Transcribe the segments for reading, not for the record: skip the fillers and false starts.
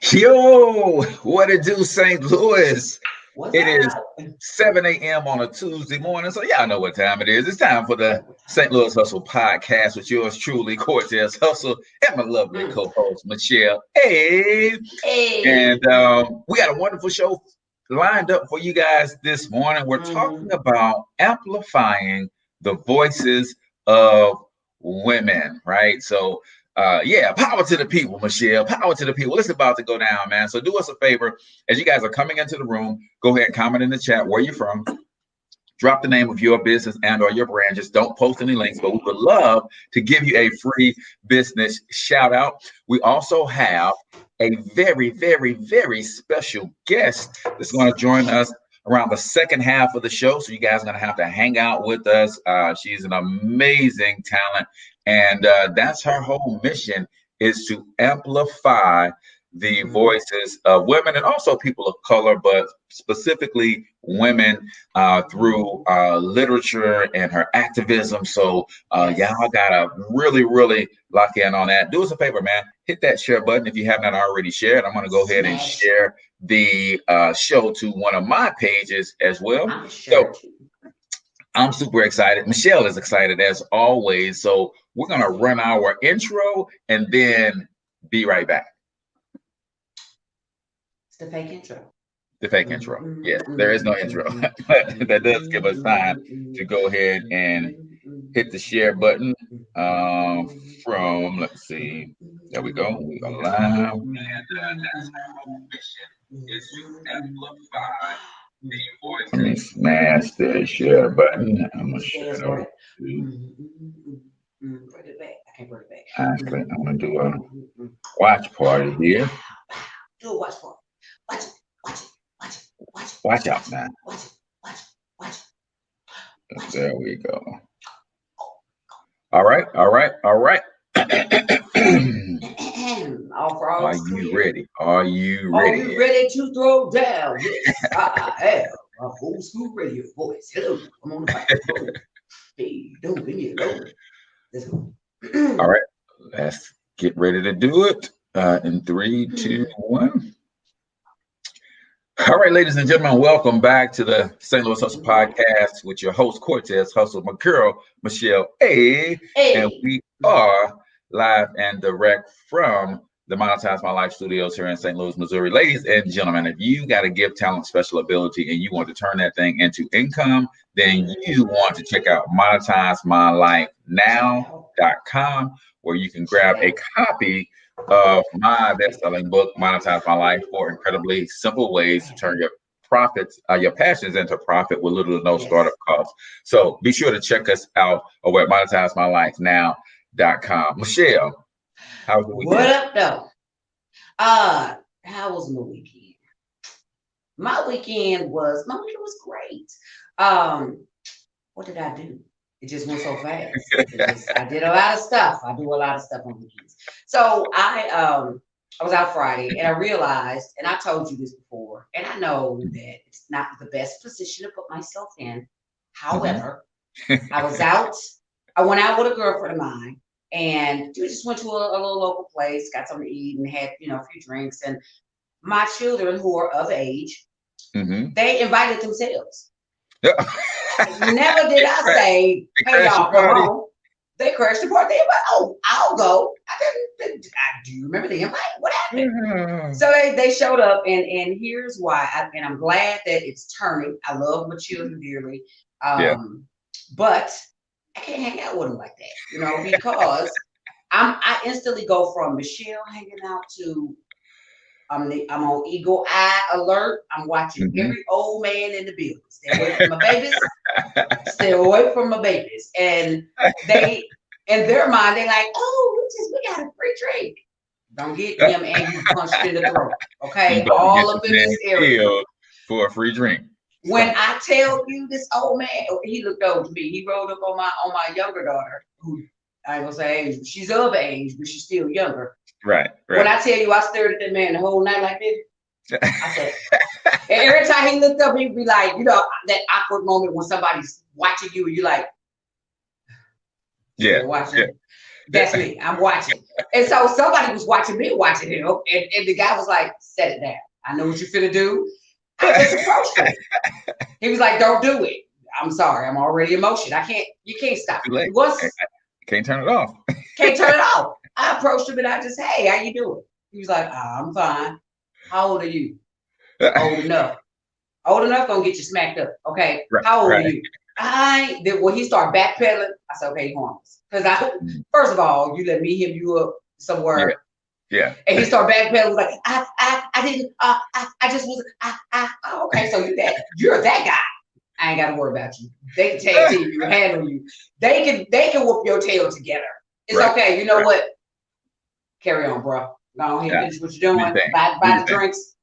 Yo, what it do, St. Louis? What's It is up? 7 a.m. on a Tuesday morning, so y'all know what time it is. It's time for the What St. time? Louis Hustle podcast with yours truly, Cortez Hustle, and my lovely Mm. co-host, Michelle. Hey, Hey. and we got a wonderful show lined up for you guys this morning. We're talking Mm-hmm. about amplifying the voices of women, right? So, yeah, power to the people, Michelle. Power to the people. It's about to go down, man. So, do us a favor as you guys are coming into the room. Go ahead and comment in the chat where you're from. Drop the name of your business and or your brand. Just don't post any links, but we would love to give you a free business shout out. We also have a very, very, very special guest that's going to join us around the second half of the show. So you guys are going to have to hang out with us. She's an amazing talent, and that's her whole mission is to amplify the Mm-hmm. voices of women and also people of color, but specifically women through literature and her activism. So y'all Yes. gotta really, really lock in on that. Do us a favor, man. Hit that share button if you have not already shared. I'm gonna go ahead and Smash it. share the show to one of my pages as well. I'm sure So too. I'm super excited. Michelle is excited as always. So we're gonna run our intro and then be right back. It's the fake intro. The fake intro. Yes, there is no intro, but that does give us time to go ahead and hit the share button from, let's see, there we go. We go live. And that's our whole mission is to amplify the voice. Let me smash the share button. I'm going to share Stairs it over right. to, Bring it back. I can't bring it back. actually, I'm going to do a watch party here. Do a watch for it. Watch it. Watch it. Watch it. Watch it. Watch out Watch it. now. Watch it. Watch it. Watch it. Watch it. There we go. All right, all right, all right. All Are frogs you clear. ready? Are you Are you ready? ready to throw down? Yes, I am. A old school radio voice. Hello, I'm on the microphone. Hey, don't leave me alone. Let's go. All right, let's get ready to do it. In three, two, one. All right, ladies and gentlemen, welcome back to the St. Louis Hustle Podcast with your host, Cortez Hustle, my girl, Michelle A. And Hey. we are live and direct from the Monetize My Life studios here in St. Louis, Missouri. Ladies and gentlemen, if you got a gift, talent, special ability, and you want to turn that thing into income, then you want to check out Check it out. monetizemylifenow.com, where you can Check grab it a out. copy of my best-selling book, Monetize My Life, four incredibly simple ways to turn your profits, your passions into profit with little to no startup Yes. costs. So be sure to check us out over at monetizemylifenow.com. Michelle, how was the What weekend? up, though? How was my weekend? My weekend was great. Um, what did I do? It just went so fast. I did a lot of stuff. I do a lot of stuff on weekends. So I was out Friday and I realized, and I told you this before, and I know that it's not the best position to put myself in. Mhm. However, I was out. I went out with a girlfriend of mine, and we just went to a little local place, got something to eat, and had a few drinks. And my children, who are of age, Mhm. they invited themselves. Yeah. Never did I Cra- say, they "Hey, crashed your y'all, come party. on." They crashed the party. They were like, "Oh, I'll go." Do you remember the invite? What happened? So they showed up, and here's why. And I'm glad that it's turning. I love my children dearly, Yeah. but I can't hang out with them like that, because I instantly go from Michelle hanging out to I'm on eagle eye alert. I'm watching Mhm. every old man in the building. Stay away from my babies. Stay away from my babies. And they, in their mind, they're like, "Oh, we got a free drink." Don't get him and you punched in the throat. You Okay, about to get all your up in name this area. killed for a free drink. When Stop. I tell you this old man, he looked over to me. He rolled up on my younger daughter, who I ain't gonna say age. She's of age, but she's still younger. Right, When right. I tell you, I stared at that man the whole night like this. I said, and every time he looked up, he'd be like, that awkward moment when somebody's watching you and you're like, Yeah, still yeah. watching. That's me. I'm watching. And so somebody was watching me watching him. And the guy was like, set it down. I know what you're finna do. I just approached him. He was like, don't do it. I'm sorry. I'm already in motion. You can't stop. Can't turn it off. Can't turn it off. I approached him and I just, hey, how you doing? He was like, I'm fine. How old are you? Old enough. Old enough gonna get you smacked up. Okay. How old are you? When he started backpedaling, I said, okay, harmless. Because first of all, you let me hit you up somewhere. Yeah. And he started backpedaling, like, I didn't, I just was, okay, so you're that guy. I ain't got to worry about you. They can tag team you, handle you. They can whoop your tail together. It's okay. You know what? Carry on, bro. Go ahead, finish what you're doing. Buy the drinks.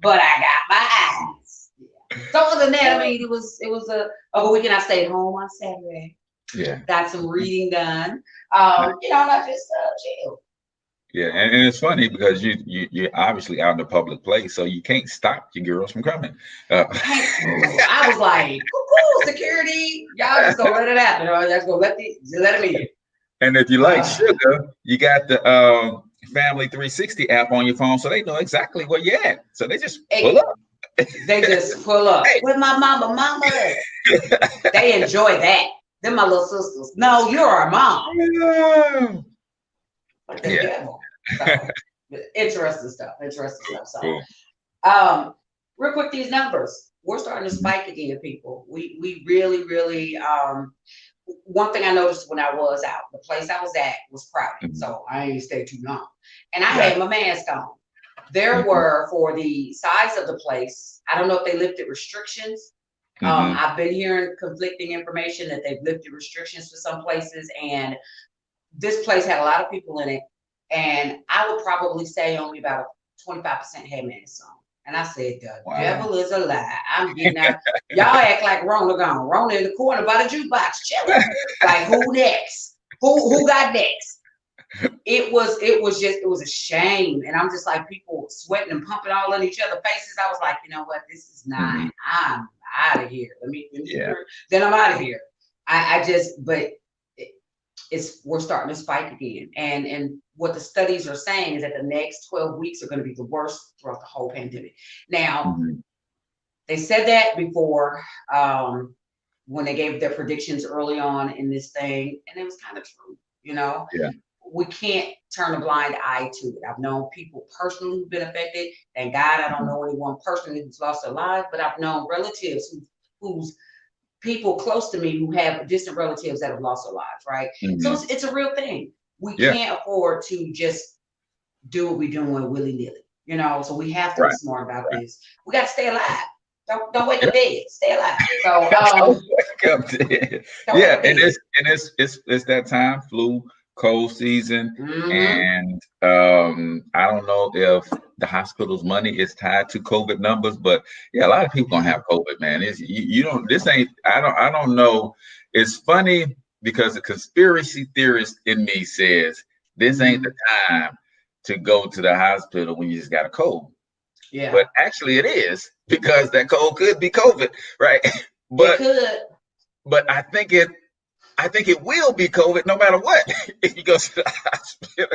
But I got my eyes. So other than that, I mean, it was a weekend. I stayed home on Saturday. Yeah. Got some reading done. And I just chilled. Yeah, and it's funny because you're obviously out in a public place, so you can't stop your girls from coming. I was like, cool, security, y'all just gonna let it happen, or that's gonna let them in. And if you like sugar, you got the Family 360 app on your phone, so they know exactly where you're at. So they just pull up. They just pull up. With my mama. They enjoy that. They're my little sisters. No, you're our mom. Yeah. So, interesting stuff. So, real quick, these numbers, we're starting to spike again, people. We really, one thing I noticed when I was out, the place I was at was crowded, so I ain't stay too long. And I had my mask on. There were, for the size of the place, I don't know if they lifted restrictions. I've been hearing conflicting information that they've lifted restrictions for some places, and this place had a lot of people in it. And I would probably say only about 25% had masks on. And I said, the devil is a lie. I'm getting out. Y'all act like Rona gone. Rona in the corner by the jukebox, chilling. Like, who next? Who got next? It was a shame. And I'm just like, people sweating and pumping all in each other's faces. I was like, you know what? This is not. I'm out of here. Then I'm out of here. We're starting to spike again. And what the studies are saying is that the next 12 weeks are going to be the worst throughout the whole pandemic. Now, they said that before when they gave their predictions early on in this thing, and it was kind of true, Yeah. We can't turn a blind eye to it. I've known people personally who've been affected. Thank God I don't know anyone personally who's lost their lives, but I've known relatives who's people close to me who have distant relatives that have lost their lives, right? So it's a real thing. We can't afford to just do what we're doing willy-nilly, so we have to be smart about this. We got to stay alive. Don't wake up dead. Stay alive. So don't wake up dead. And it's that time, flu, cold season, and I don't know if the hospital's money is tied to COVID numbers, but a lot of people gonna have COVID, man. I don't know. It's funny because the conspiracy theorist in me says this ain't the time to go to the hospital when you just got a cold. Yeah. But actually it is, because that cold could be COVID, right? But it could. But I think it will be COVID no matter what if you go to the hospital.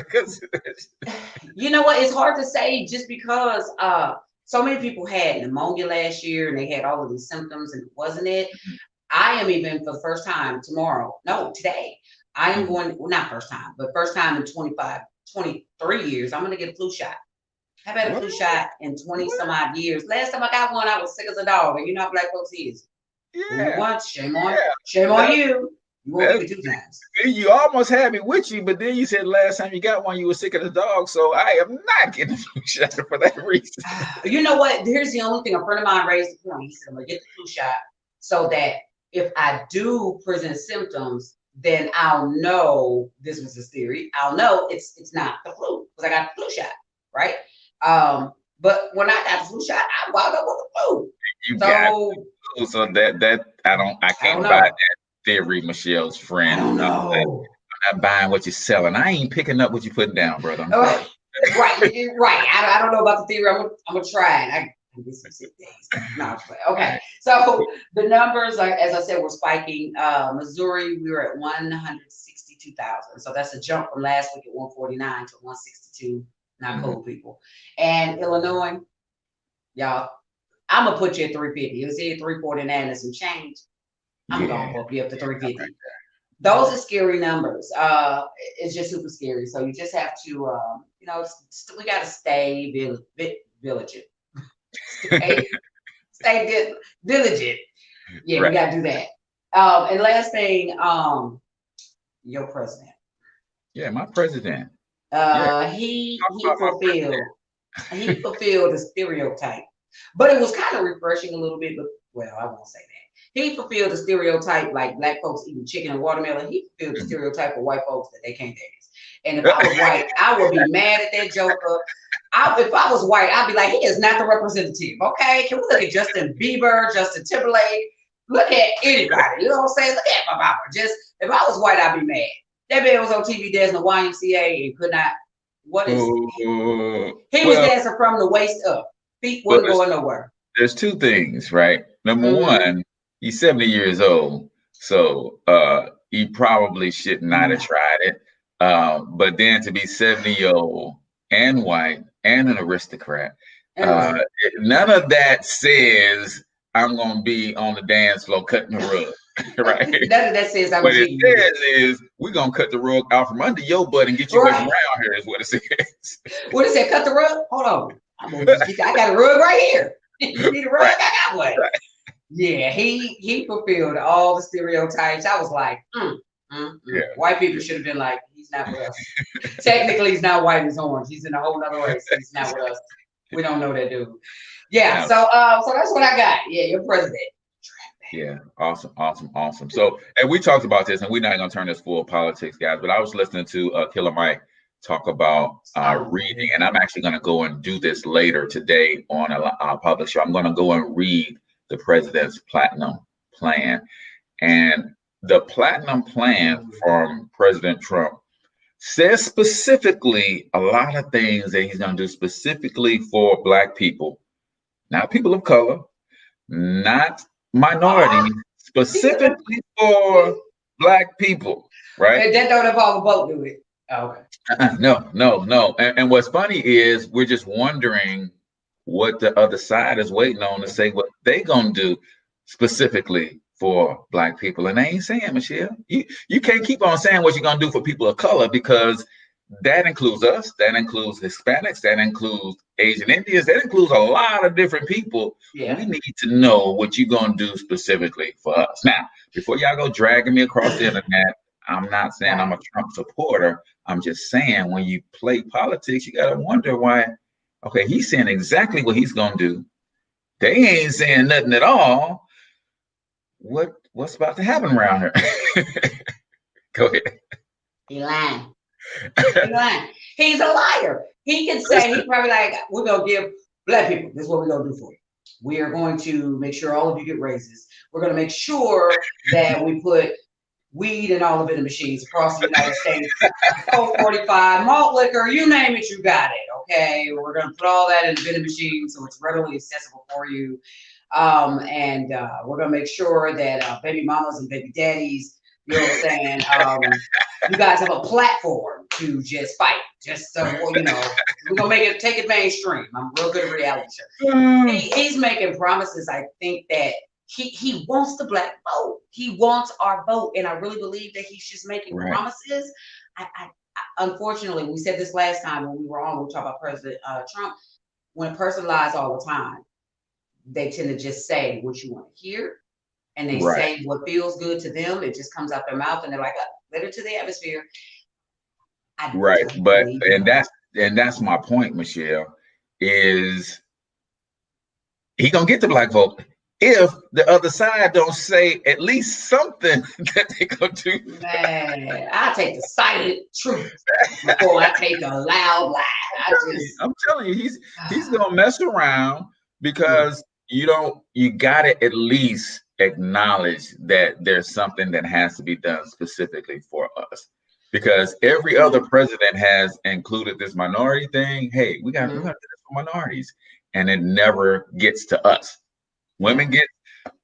You know what? It's hard to say, just because so many people had pneumonia last year and they had all of these symptoms, and wasn't it? I am, even for the first time today, I am going, well, not first time, but first time in 23 years, I'm going to get a flu shot. I've had a flu shot in 20 some odd years. Last time I got one, I was sick as a dog, and you know how black folks is. Yeah. Once, shame on you. You won't get it 2 times. You almost had me with you, but then you said last time you got one, you were sick as a dog. So I am not getting a flu shot for that reason. You know what? Here's the only thing. A friend of mine raised the point. He said, I'm going to get the flu shot so that if I do present symptoms, then I'll know, this was his theory, I'll know it's not the flu, because I got the flu shot, right? But when I got the flu shot, I wound up with the flu. So that I can't buy that theory, Michelle's friend. I don't know. I'm not buying what you're selling. I ain't picking up what you're putting down, brother. Right. I don't know about the theory. I'm gonna try it. I can get some sick days. No, okay. So the numbers, as I said, were spiking. Missouri, we were at 162 62,000. So that's a jump from last week at 149 to 162, not cold people. And Illinois, y'all, I'm gonna put you at 350. You see 349 and some change. I'm gonna bump you up to 350. Those are scary numbers. It's just super scary. So you just have to, we gotta stay vigilant. stay diligent. Yeah, we gotta do that. And last thing, your president. Yeah, my president. He fulfilled the stereotype, but it was kind of refreshing a little bit. But well, I won't say that. He fulfilled the stereotype like black folks eating chicken and watermelon. He fulfilled the stereotype of white folks that they can't dance. And if I was white, I would be mad at that joker. If I was white, I'd be like, he is not the representative. Okay, can we look at Justin Bieber, Justin Timberlake? Look at anybody. You know what I'm saying? Look at my mama. Just if I was white, I'd be mad. That man was on TV dancing the YMCA and could not. What is he was dancing from the waist up. Feet wasn't going nowhere. There's two things, right? Number one, he's 70 years old, so he probably should not have tried it. But then to be 70-year-old and white and an aristocrat, none of that says I'm gonna be on the dance floor cutting the rug. Right. None of that says I'm what it says is we're gonna cut the rug out from under your butt and get you around here is what it says. What it said, cut the rug? Hold on. I got a rug right here. You need a rug? I got one. Right. Yeah, he fulfilled all the stereotypes. I was like, white people should have been like, he's not with us. Technically, he's not white, he's orange. He's in a whole other race. He's not with us. We don't know that dude. Yeah, so that's what I got. Yeah, your president. Yeah, awesome. So, and we talked about this, and we're not going to turn this full politics, guys, but I was listening to Killer Mike talk about reading, and I'm actually going to go and do this later today on a public show. I'm going to go and read the president's platinum plan. And the platinum plan from President Trump says specifically a lot of things that he's going to do specifically for Black people, not people of color, not minorities, specifically for Black people, right? That don't involve a vote, do it? Oh, okay. No. And what's funny is we're just wondering what the other side is waiting on to say what they gonna do specifically for Black people. And they ain't saying, Michelle, you can't keep on saying what you're gonna do for people of color, because that includes us, that includes Hispanics, that includes Asian Indians, that includes a lot of different people. Yeah. We need to know what you're gonna do specifically for us. Now, before y'all go dragging me across the internet, I'm not saying I'm a Trump supporter. I'm just saying when you play politics, you gotta wonder why. Okay, he's saying exactly what he's gonna do. They ain't saying nothing at all. What's about to happen around here? Go ahead. He lying. He's a liar. He can say, he's probably like, we're gonna give Black people, this is what we're gonna do for you. We are going to make sure all of you get raises. We're gonna make sure that we put weed and all the vending machines across the United States. Coke 45, malt liquor, you name it, you got it. Okay, we're gonna put all that in the vending machine so it's readily accessible for you. And we're gonna make sure that baby mamas and baby daddies, you know what I'm saying, you guys have a platform to just fight. Just so we're gonna take it mainstream. I'm real good at reality show. He's making promises. I think that he wants the Black vote. He wants our vote, and I really believe that he's just making promises. I unfortunately, we said this last time when we were on. We talked about President Trump. When a person lies all the time, they tend to just say what you want to hear, and they say what feels good to them. It just comes out their mouth, and they're like, let it to the atmosphere. And that's my point, Michelle. Is he gonna get the Black vote if the other side don't say at least something that they gonna do? Man, I take the silent truth before I take a loud lie. I'm telling you, he's gonna mess around because you gotta at least acknowledge that there's something that has to be done specifically for us. Because every other president has included this minority thing. Hey, we got to do this for minorities, and it never gets to us. Women get,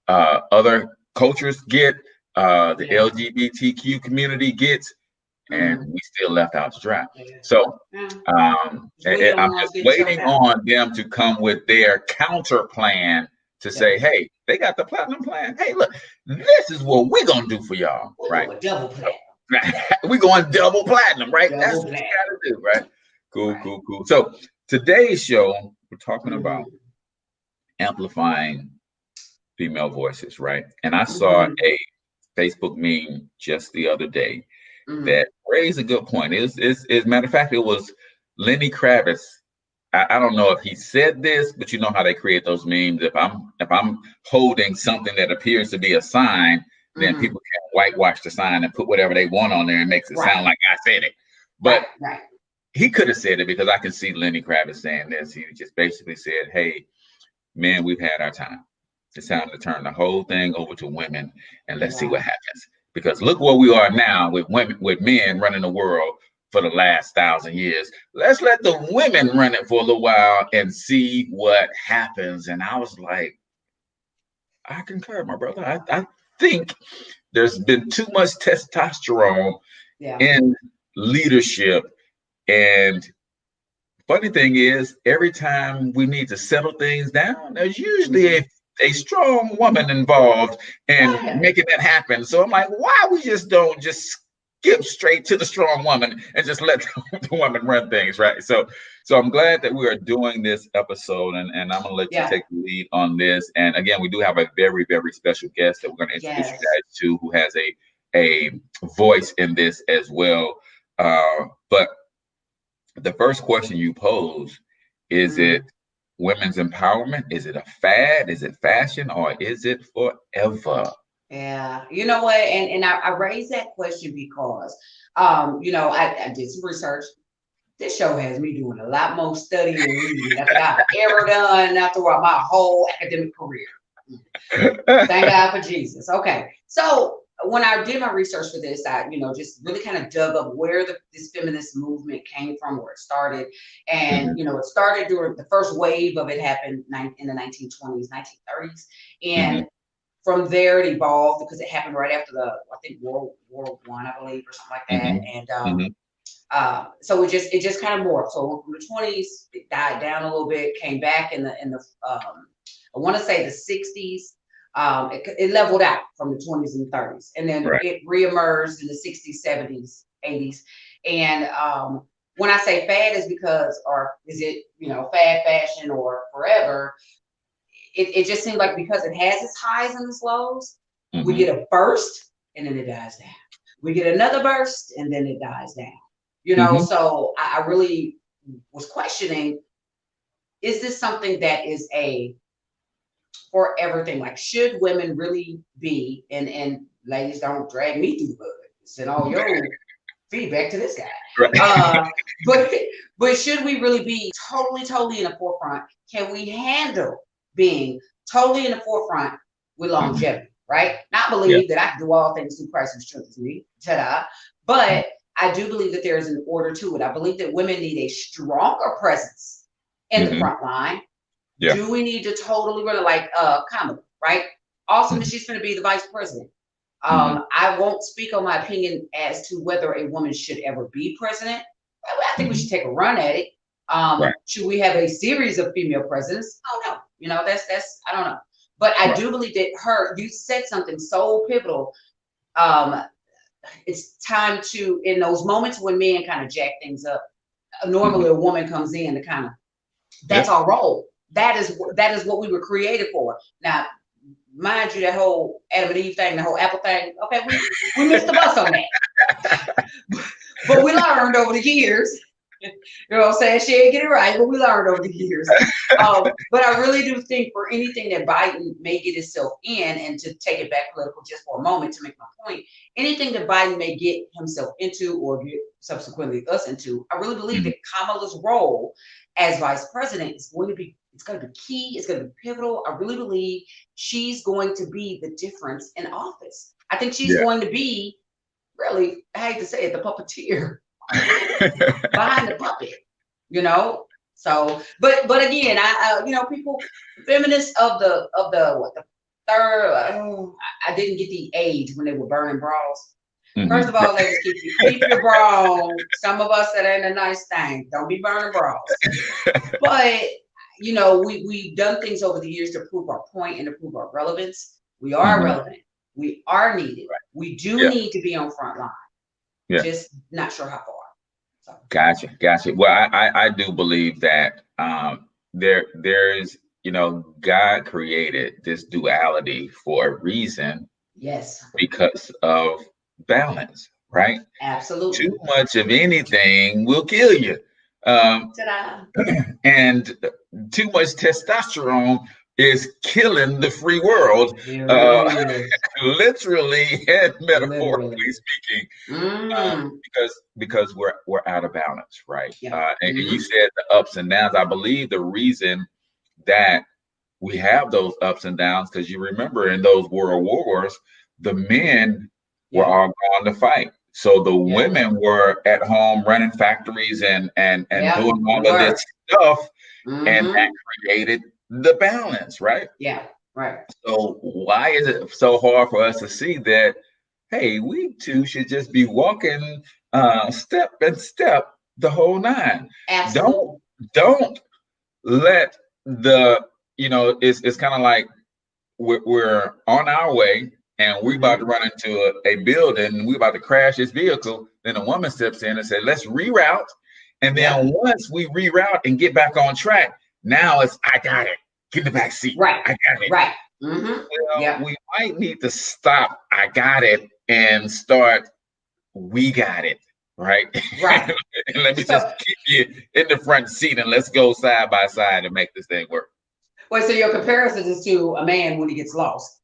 other cultures get, the LGBTQ community gets. and we still left out to dry. Yeah. So Yeah. I'm just waiting on them to come with their counter plan to say, hey, they got the platinum plan. Hey, look, this is what we're gonna do for y'all, right? Double platinum. We're going double platinum, right? Double That's what platinum. you gotta do, right? Cool. So today's show, we're talking about amplifying female voices, right? And I saw a Facebook meme just the other day that raised a good point. Is matter of fact, it was Lenny Kravitz. I don't know if he said this, but you know how they create those memes. If I'm holding something that appears to be a sign, then people can whitewash the sign and put whatever they want on there and makes it sound like I said it. But he could have said it, because I can see Lenny Kravitz saying this. He just basically said, hey, men, we've had our time. It's time to turn the whole thing over to women, and let's see what happens. Because look where we are now with women, with men running the world for the last 1,000 years. Let's let the women run it for a little while and see what happens. And I was like, I concur, my brother. I think there's been too much testosterone in leadership. And funny thing is, every time we need to settle things down, there's usually a strong woman involved in making that happen. So I'm like, why we just don't just skip straight to the strong woman and just let the woman run things, right? So I'm glad that we are doing this episode, and I'm gonna let you take the lead on this. And again, we do have a very, very special guest that we're gonna introduce you guys to, who has a voice in this as well. But the first question you pose, is it women's empowerment? Is it a fad? Is it fashion? Or is it forever? Yeah, you know what? And I raised that question because, I did some research. This show has me doing a lot more studying and reading than I've ever done throughout my whole academic career. Thank God for Jesus. Okay, so when I did my research for this, I, just really kind of dug up where this feminist movement came from, where it started. And, it started during the first wave of it happened in the 1920s, 1930s. And from there, it evolved because it happened right after I think World War I, I believe, or something like that. And so it just kind of morphed. So from the 20s, it died down a little bit, came back in the I want to say the 60s. It leveled out from the 20s and 30s, and then it reemerged in the 60s, 70s, 80s. And when I say fad, is because, or is it, fad fashion or forever? It just seemed like, because it has its highs and its lows, we get a burst and then it dies down. We get another burst and then it dies down. So I really was questioning, is this something that is for everything? Like, should women really be, and ladies, don't drag me through the mud, send all your feedback to this guy. But should we really be totally in the forefront? Can we handle being totally in the forefront with longevity, right? Not believe that I can do all things through Christ who strengthens me, ta-da. But I do believe that there is an order to it. I believe that women need a stronger presence in the front line. Yeah. Do we need to totally run it like Kamala, right? Awesome that she's going to be the vice president. I won't speak on my opinion as to whether a woman should ever be president. I think we should take a run at it. Should we have a series of female presidents? I don't know. That's I don't know. But I do believe that you said something so pivotal. It's time to, in those moments when men kind of jack things up, normally a woman comes in to kind of, that's our role. That is what we were created for. Now, mind you, that whole Adam and Eve thing, the whole apple thing, okay, we missed the bus on that. But we learned over the years. You know what I'm saying? She didn't get it right, but we learned over the years. But I really do think for anything that Biden may get himself in, and to take it back political just for a moment to make my point, anything that Biden may get himself into or get subsequently us into, I really believe that Kamala's role as vice president is going to be, it's going to be key. It's going to be pivotal. I really believe she's going to be the difference in office. I think she's going to be, really, I hate to say it, the puppeteer behind the puppet, So, but again, I people, feminists of the third, I didn't get the age when they were burning bras. First of all, Right. ladies, keep your bra on. Some of us that ain't a nice thing. Don't be burning bras. But we've done things over the years to prove our point and to prove our relevance. We are Mhm. relevant. We are needed. Right. We do Yeah. need to be on front line. Yeah. Just not sure how far. So. Gotcha. Well, I do believe that there's God created this duality for a reason Yes, because of balance, right? Too absolutely. much of anything will kill you. Um, Ta-da. and too much testosterone is killing the free world, There it is. literally and metaphorically Literally. speaking, Mm. because we're out of balance, right? Yeah. And you said the ups and downs. I believe the reason that we have those ups and downs because you remember in those world wars, the men were Yeah. all gone to fight. So the Yeah. women were at home running factories and Yeah. doing We all of this were. stuff, and that Mm-hmm. created the balance, right? Yeah. Right. So why is it so hard for us to see that, hey, we two should just be walking step and step the whole nine. Don't Absolutely. don't let it's kind of like we're on our way and we about to Mm-hmm. run into a building and we about to crash this vehicle. Then a woman steps in and says, let's reroute. And Yeah. then once we reroute and get back on track, now it's I got it. Get in the back seat. Right. I got it. Right. Mm-hmm. Well, Yeah. we might need to stop. I got it and start. We got it. Right. Right. And let me just So, keep you in the front seat and let's go side by side and make this thing work. well, so your comparison is to a man when he gets lost.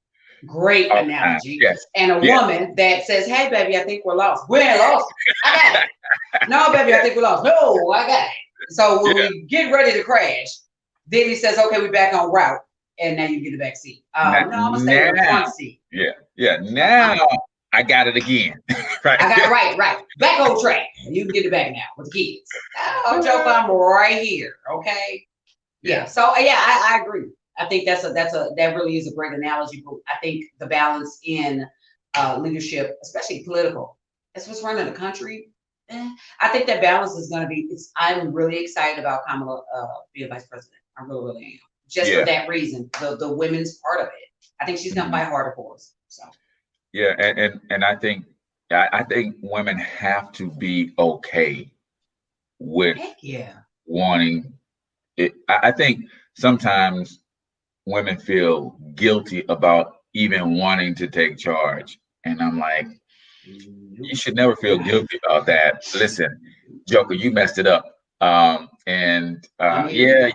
Great All the time. analogy. Yes. And a Yes. woman that says, "Hey, baby, I think we're lost." We ain't lost. I got it. No, baby, I Yeah. think we're lost. No, I got it. So when Yeah. we get ready to crash, then he says, "Okay, we're back on route," and now you get the back seat. Now, No, I'm gonna stay in the front now, seat. yeah, yeah. Uh-uh. Now I got it again. Right. I got it right, right. Back on track. You can get it back now with the kids. Oh, Joker, I'm right here. Okay. Yeah. Yeah. So yeah, I agree. I think that really is a great analogy. But I think the balance in leadership, especially political, that's what's running the country. I think that balance is going to be. I'm really excited about Kamala being vice president. I really, really am. Just for Yeah. that reason, the women's part of it. I think she's going to Mhm. fight harder for us. So Yeah. And I think women have to be okay with heck yeah. wanting it. I think sometimes women feel guilty about even wanting to take charge. And I'm like, you Nope. should never feel guilty about that. Listen, Joker, you messed it up. And I'm here yeah, now.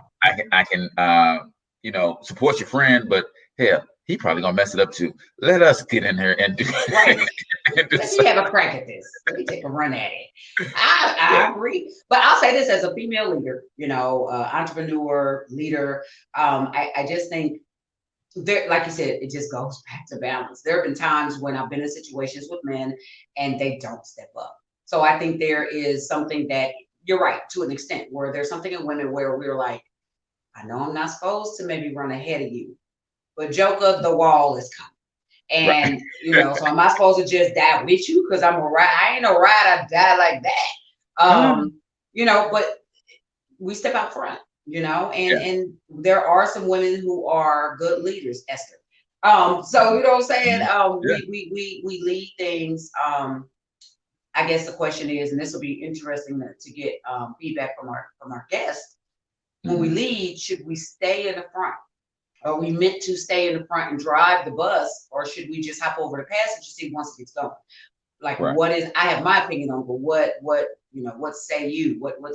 I can support your friend, but hell, he probably gonna mess it up too. Let us get in here and do Right. and do Let me something. have a crack at this. Let me take a run at it. Yeah, I agree. But I'll say this as a female leader, entrepreneur, leader. I just think there, like you said, it just goes back to balance. There have been times when I've been in situations with men and they don't step up. So I think there is something that you're right to an extent where there's something in women where we're like, I know I'm not supposed to maybe run ahead of you, but Joker, the wall is coming. right. And so am I supposed to just die with you? Because I'm a ride. I ain't no ride, I die like that. But we step out front, and Yeah. and there are some women who are good leaders, Esther. So you know what I'm saying? Mhm. Yeah. We lead things. I guess the question is, and this will be interesting to get feedback from our guests. When we Mhm. lead, should we stay in the front? Are we meant to stay in the front and drive the bus, or should we just hop over the passenger seat once it gets going? Like, Right. what is? I have my opinion on, but what say you? What? I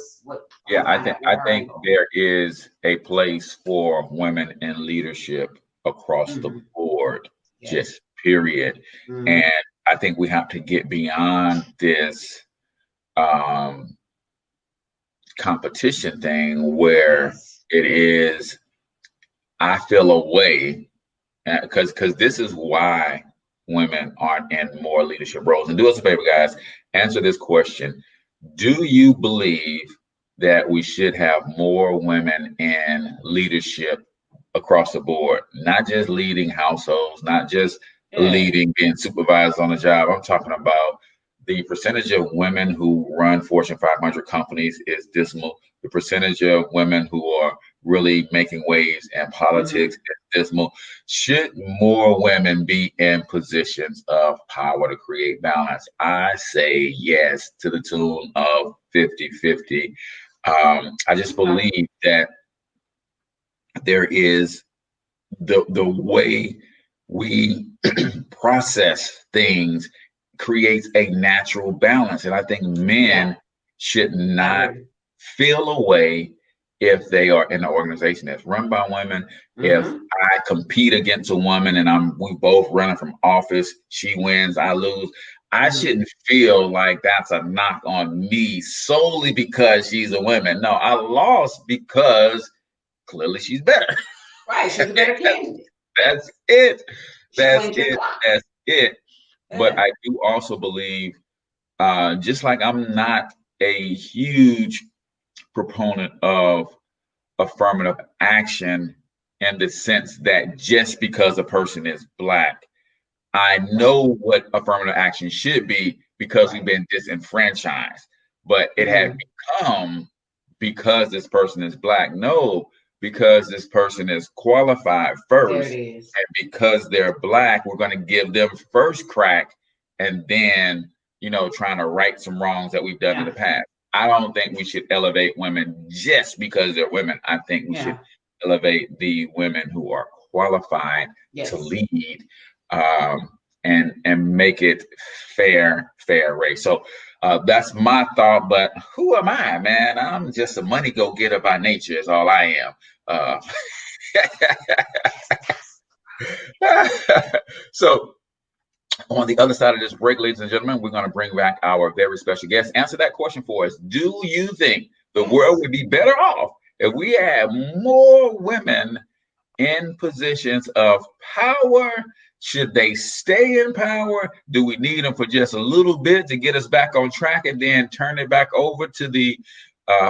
Yeah, want to I find think out I your think angle. there is a place for women in leadership across the Hmm. board, Yes. just period. And Hmm. I think we have to get beyond this um, competition thing where Yes. it is I feel a way because this is why women aren't in more leadership roles. And do us a favor, guys, answer this question. Do you believe that we should have more women in leadership across the board, not just leading households, not just Yeah. leading, being supervised on the job? I'm talking about The percentage of women who run Fortune 500 companies is dismal. The percentage of women who are really making waves in politics is dismal. Should more women be in positions of power to create balance? I say yes, to the tune of 50-50. I just believe that there is the way we process things creates a natural balance. And I think men should not feel a way if they are in an organization that's run by women. If I compete against a woman and we both running from office, she wins, I lose. I shouldn't feel like that's a knock on me solely because she's a woman. No, I lost because clearly she's better. Right, she's a better candidate. That's it. That's it. That's it. But I do also believe, just like I'm not a huge proponent of affirmative action in the sense that just because a person is Black, I know what affirmative action should be because we've been disenfranchised. But it had become because this person is Black. No, because this person is qualified first. And because they're Black, we're going to give them first crack and then, trying to right some wrongs that we've done in the past. I don't think we should elevate women just because they're women. I think we should elevate the women who are qualified to lead, and make it fair race. So that's my thought. But who am I, man? I'm just a money go-getter by nature is all I am. So on the other side of this break, ladies and gentlemen, we're going to bring back our very special guest. Answer that question for us. Do you think the world would be better off if we had more women in positions of power? Should they stay in power? Do we need them for just a little bit to get us back on track and then turn it back over to the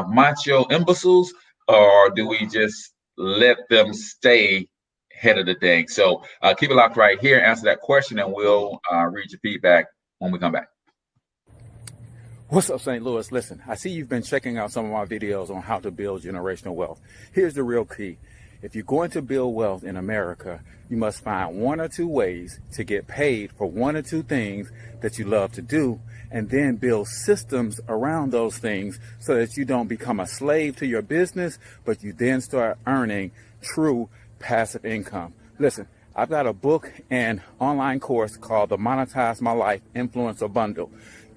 macho imbeciles? Or do we just let them stay head of the thing? So keep it locked right here. Answer that question, and we'll read your feedback when we come back. What's up, St. Louis? Listen, I see you've been checking out some of my videos on how to build generational wealth. Here's the real key. If you're going to build wealth in America, you must find one or two ways to get paid for one or two things that you love to do, and then build systems around those things so that you don't become a slave to your business, but you then start earning true passive income. Listen, I've got a book and online course called the Monetize My Life Influencer Bundle.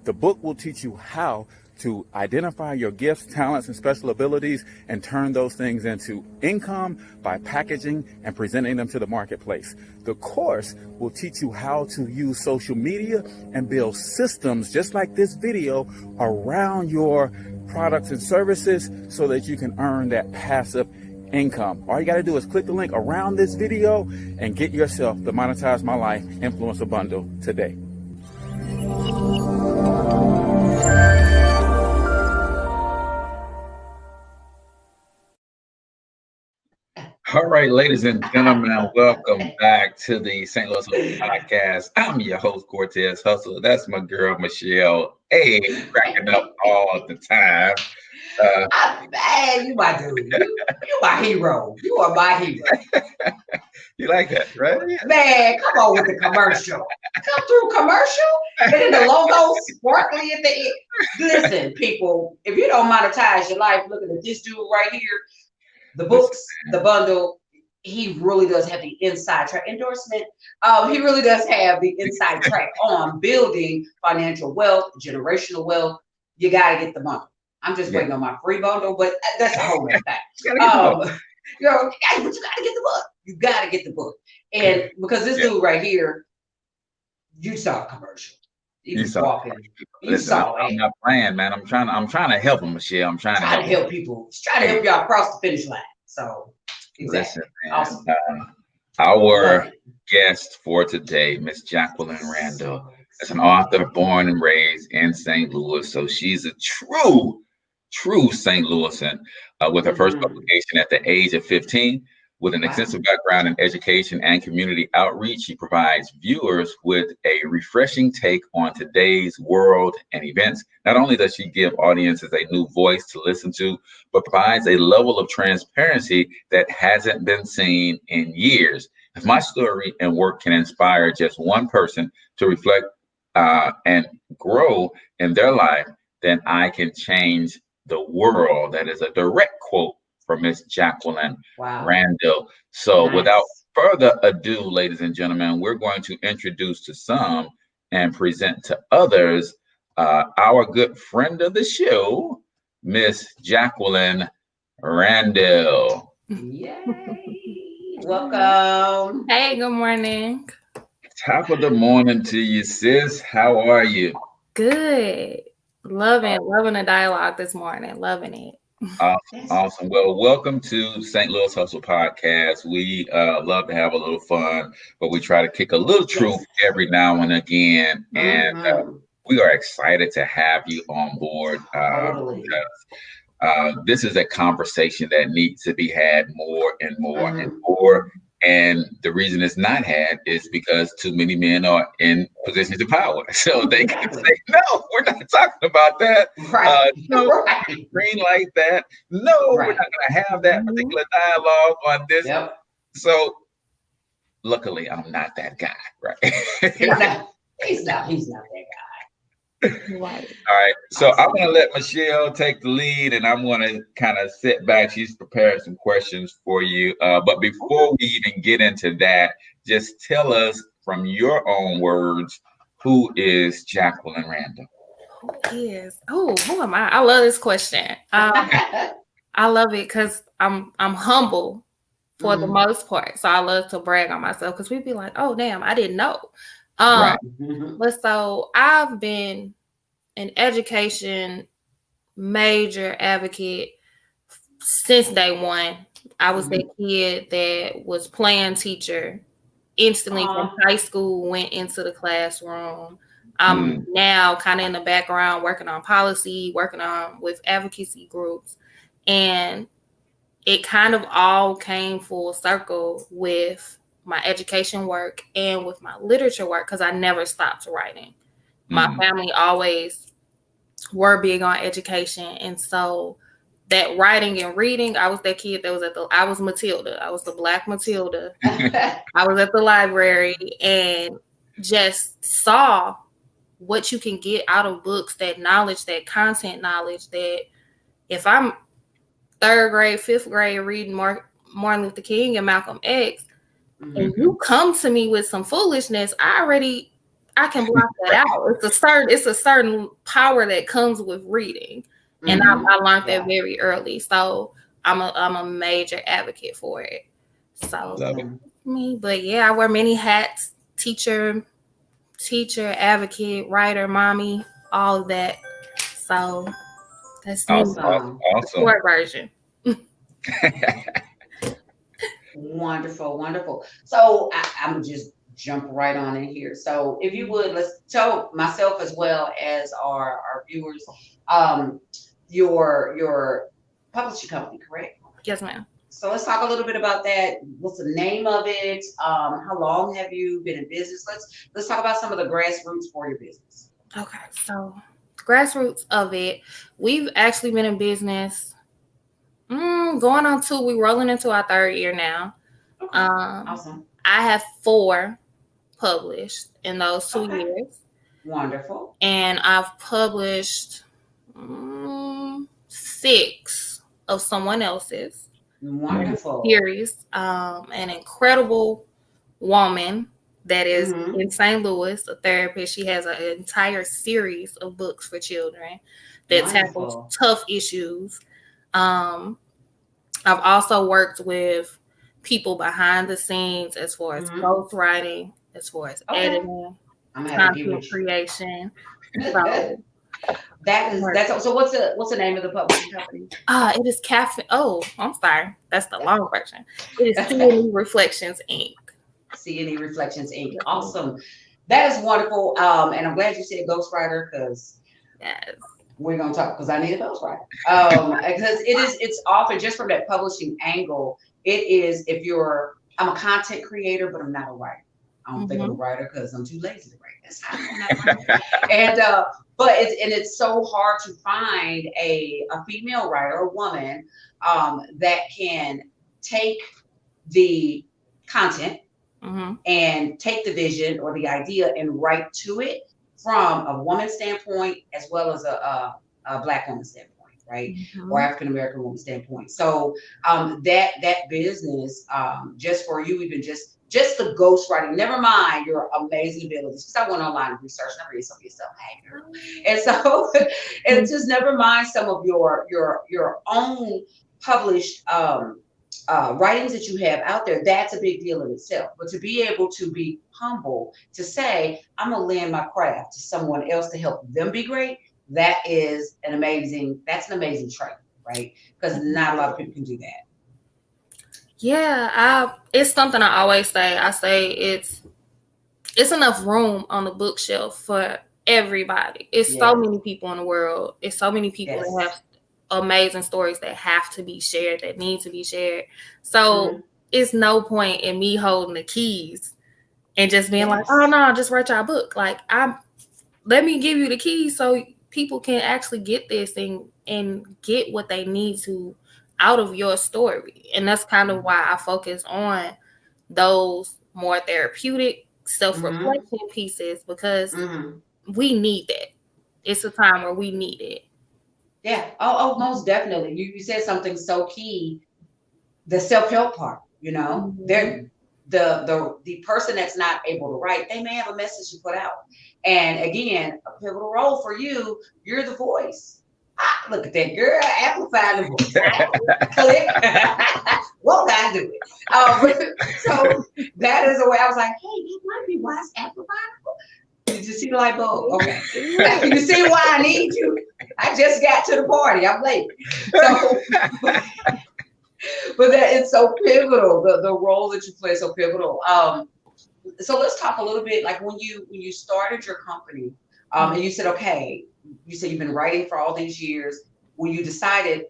The book will teach you how to identify your gifts, talents, and special abilities and turn those things into income by packaging and presenting them to the marketplace. The course will teach you how to use social media and build systems just like this video around your products and services so that you can earn that passive income. All you got to do is click the link around this video and get yourself the Monetize My Life Influencer Bundle today. All right, ladies and gentlemen, welcome back to the St. Louis Podcast. I'm your host, Cortez Hustle. That's my girl, Michelle. Hey, cracking up all the time. Man, you my dude. You my hero. You are my hero. You like that, right? Man, come on with the commercial. Come through commercial, and then the logo sparkly at the end. Listen, people, if you don't monetize your life, looking at this dude right here, the books, the bundle, he really does have the inside track endorsement. He really does have the inside track on building financial wealth, generational wealth. You got to get the bundle. I'm just waiting on my free bundle, but that's a whole other thing. But you got to get the book. You got to get the book. And because this dude right here, you saw a commercial. You saw it. I'm not playing, man. I'm trying to help him, Michelle. I'm trying to help people. Trying to help y'all across the finish line. So exactly. Listen, awesome. Our guest for today, Miss Jacqueline Randle, is an author born and raised in St. Louis. So she's a true St. Louisan with her first publication at the age of 15. With an Wow. extensive background in education and community outreach, she provides viewers with a refreshing take on today's world and events. Not only does she give audiences a new voice to listen to, but provides a level of transparency that hasn't been seen in years. If my story and work can inspire just one person to reflect and grow in their life, then I can change the world. That is a direct quote from Miss Jacqueline Wow. Randall. So without Nice. further ado, ladies and gentlemen, we're going to introduce to some and present to others our good friend of the show, Miss Jacqueline Randall. Yay. Welcome. Hey, good morning. Top of the morning to you, sis. How are you? Good. Loving the dialogue this morning. Loving it. Awesome. Well, welcome to St. Louis Hustle Podcast. We love to have a little fun, but we try to kick a little truth every now and again. And we are excited to have you on board. Totally. This is a conversation that needs to be had more and more and more. And the reason it's not had is because too many men are in positions of power. So they can say, no, we're not talking about that. Right. No, green like that. No, we're not going to have that particular dialogue on this. Yep. So luckily, I'm not that guy, right? He's not that guy. Right. All right. So I'm going to let Michelle take the lead, and I'm going to kind of sit back. She's prepared some questions for you. But before we even get into that, just tell us from your own words, who is Jacqueline Randall? Who am I? I love this question. I love it because I'm humble for the most part. So I love to brag on myself because we'd be like, oh, damn, I didn't know. Right. But so I've been an education major advocate since day one. I was that kid that was playing teacher instantly from high school, went into the classroom. I'm now kind of in the background working on policy, working on with advocacy groups. And it kind of all came full circle with my education work and with my literature work because I never stopped writing. My family always were big on education. And so that writing and reading, I was that kid that was I was Matilda. I was the Black Matilda. I was at the library and just saw what you can get out of books, that knowledge, that content knowledge, that if I'm 3rd grade, 5th grade reading Martin Luther King and Malcolm X, and you come to me with some foolishness, I can block that out. It's a certain power that comes with reading. And I learned that very early. So I'm a major advocate for it. So me, but yeah, I wear many hats: teacher, advocate, writer, mommy, all of that. So that's awesome. Short version. Wonderful. So I'm just jump right on in here. So if you would, let's tell myself as well as our viewers, your publishing company, correct? Yes, ma'am. So let's talk a little bit about that. What's the name of it? How long have you been in business? Let's talk about some of the grassroots for your business. Okay, so grassroots of it, we've actually been in business going on 2. We're rolling into our 3rd year now. Okay. Awesome. I have 4 published in those 2 years. Wonderful. And I've published 6 of someone else's. Wonderful series. An incredible woman that is in St. Louis, a therapist. She has an entire series of books for children that tackles tough issues. I've also worked with people behind the scenes as far as ghostwriting, as far as editing, content creation. So that's so what's the name of the publishing company? It is Cafe. Oh, I'm sorry. That's the long version. It is C&E Reflections Inc. C&E Reflections Inc. Awesome. That is wonderful. And I'm glad you said ghostwriter because we're gonna talk because I need a ghostwriter. Because it's often just from that publishing angle, It is I'm a content creator, but I'm not a writer. I don't think I'm a Mm-hmm. writer because I'm too lazy to write. That's how I'm not writing. And but it's so hard to find a female writer, a woman, that can take the content Mm-hmm. and take the vision or the idea and write to it from a woman's standpoint as well as a Black woman's standpoint, right? Mm-hmm. Or African American woman's standpoint. So that business, just for you, even just the ghostwriting, never mind your amazing abilities. Because I went online and researched and I read some of your stuff, hey girl. And so and just never mind some of your own published writings that you have out there. That's a big deal in itself. But to be able to be humble, to say, I'm gonna lend my craft to someone else to help them be great, that's an amazing trait, right? Because not a lot of people can do that. Yeah, it's something I always say. I say it's enough room on the bookshelf for everybody. It's so many people in the world. It's so many people that have amazing stories that have to be shared, that need to be shared. So it's no point in me holding the keys and just being like, oh no, just write your book. Like let me give you the keys so people can actually get this and get what they need to out of your story. And that's kind of why I focus on those more therapeutic self-reflection pieces, because we need that. It's a time where we need it. Yeah. Oh, most definitely. You said something so key. The self-help part, they're the person that's not able to write, they may have a message to put out. And again, a pivotal role for you, you're the voice. Look at that girl, amplifying the voice. Click. Won't I do it? So that is the way I was like, hey, it might be wise amplifying the voice. Did you see the light bulb? Okay. You see why I need you? I just got to the party. I'm late. So but that it's so pivotal. The role that you play is so pivotal. So let's talk a little bit, like when you started your company, and you said, okay, you said you've been writing for all these years. When you decided,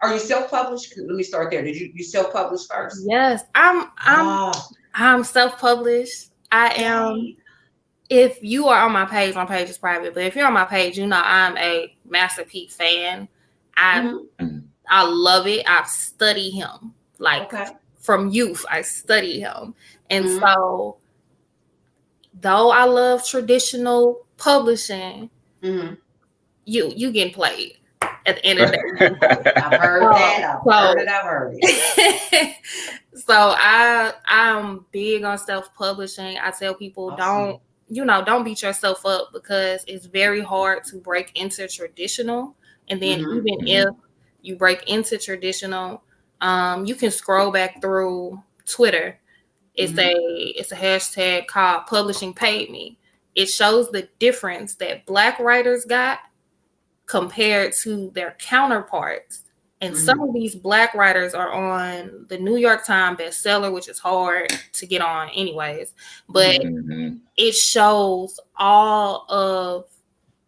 are you self-published? Let me start there. Did you self-publish first? Yes, I'm self-published. I am. If you are on my page is private, but if you're on my page, I'm a Master P fan. I love it. I study him from youth. I study him, and so though I love traditional publishing, you getting played at the end of the day. I've heard that. I've heard it. So I'm big on self-publishing. I tell people don't beat yourself up, because it's very hard to break into traditional. And then even if you break into traditional, you can scroll back through Twitter. It's a hashtag called Publishing Paid Me. It shows the difference that Black writers got compared to their counterparts. And some of these Black writers are on the New York Times bestseller, which is hard to get on anyways. But it shows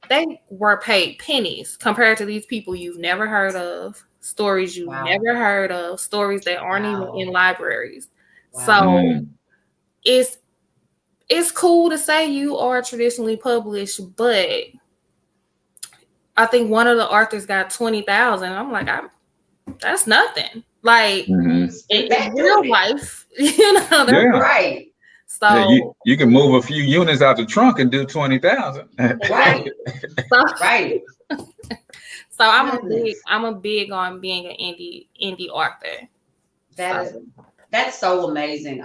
they were paid pennies compared to these people you've never heard of, stories you've never heard of, stories that aren't even in libraries. So it's cool to say you are traditionally published, but I think one of the authors got 20,000. I'm like, that's nothing. Like in real life, right. So you can move a few units out the trunk and do 20,000. Right. Right. So I'm a big on being an indie author. That's so amazing.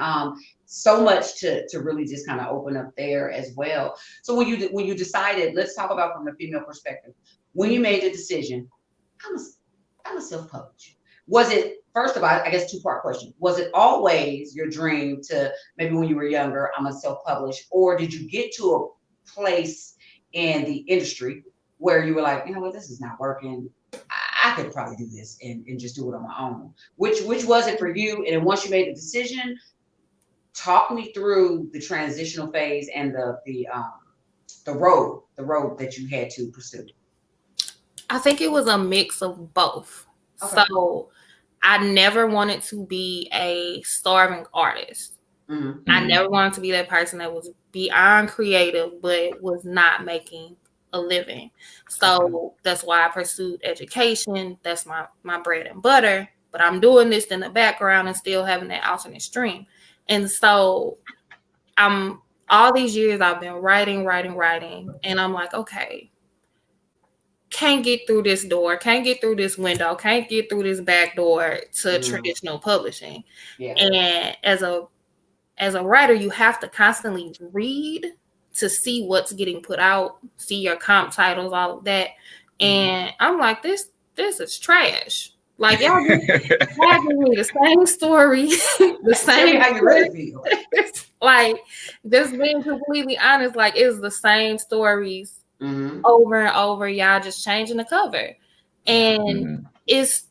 So much to really just kind of open up there as well. So when you decided, let's talk about from the female perspective, when you made the decision, I'm a self-publish. Was it, first of all, I guess two-part question. Was it always your dream to, maybe when you were younger, I'm a self-publish, or did you get to a place in the industry where you were like, you know what, this is not working. I could probably do this and just do it on my own. Which was it for you? And then once you made the decision, talk me through the transitional phase and the road that you had to pursue. I think it was a mix of both. Okay. So I never wanted to be a starving artist. I never wanted to be that person that was beyond creative, but was not making a living. So that's why I pursued education. That's my bread and butter. But I'm doing this in the background and still having that alternate stream. And so I'm all these years I've been writing, and I'm like, okay, can't get through this door, can't get through this window, can't get through this back door to traditional publishing. Yeah. And as a writer, you have to constantly read to see what's getting put out, see your comp titles, all of that. And I'm like, this is trash. Like, y'all give me the same story, the same. How you really feel? Like, just being completely honest, like, it's the same stories over and over. Y'all just changing the cover, and it's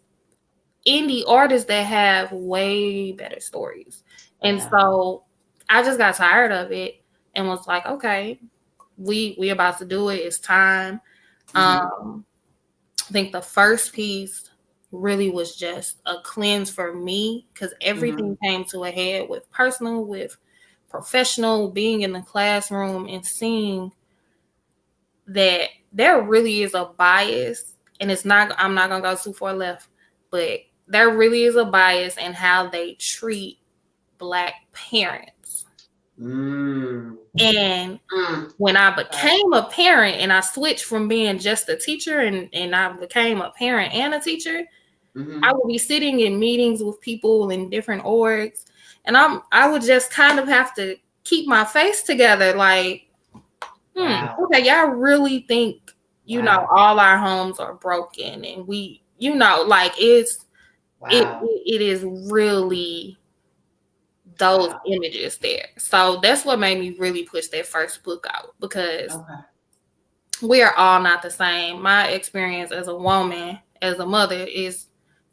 indie artists that have way better stories. And so I just got tired of it and was like, okay, we about to do it. It's time. I think the first piece really was just a cleanse for me because everything came to a head with personal, with professional, being in the classroom and seeing that there really is a bias. And I'm not gonna go too far left, but there really is a bias in how they treat Black parents. And when I became a parent and I switched from being just a teacher and I became a parent and a teacher, I would be sitting in meetings with people in different orgs, and I would just kind of have to keep my face together, like, okay, y'all really think, you know, all our homes are broken and we, you know, like it is really those images there. So that's what made me really push that first book out, because we are all not the same. My experience as a woman, as a mother, is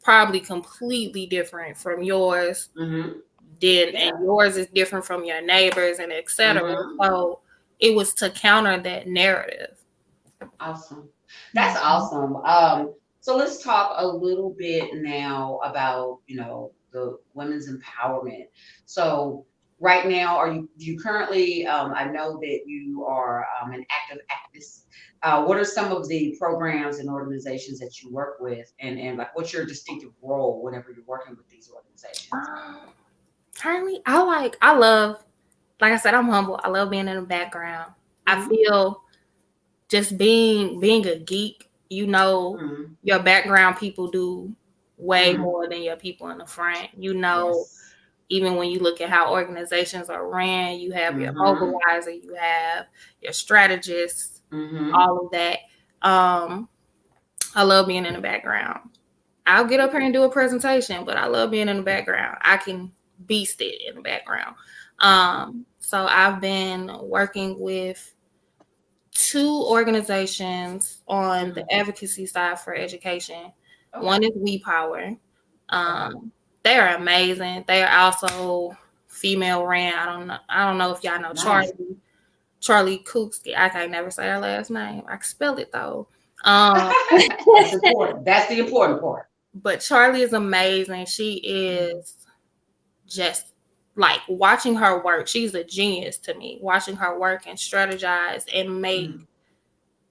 probably completely different from yours. And yours is different from your neighbors and etc. So it was to counter that narrative. Awesome. That's awesome. So let's talk a little bit now about, you know, the women's empowerment. So right now, do you currently, I know that you are an active activist. What are some of the programs and organizations that you work with, and like, what's your distinctive role whenever you're working with these organizations? Currently, I love, like I said, I'm humble. I love being in the background. I feel just being a geek, you know, your background people do way more than your people in the front. You know, even when you look at how organizations are ran, you have your mobilizer, you have your strategists, all of that. I love being in the background. I'll get up here and do a presentation, but I love being in the background. I can beast it in the background. So I've been working with 2 organizations on the advocacy side for education. One is We Power. They are amazing. They are also female ran. I don't know if y'all know Charlie Cooksky. I can't never say her last name. I can spell it though. That's important. That's the important part. But Charlie is amazing. She is just like, watching her work. She's a genius to me. Watching her work and strategize and make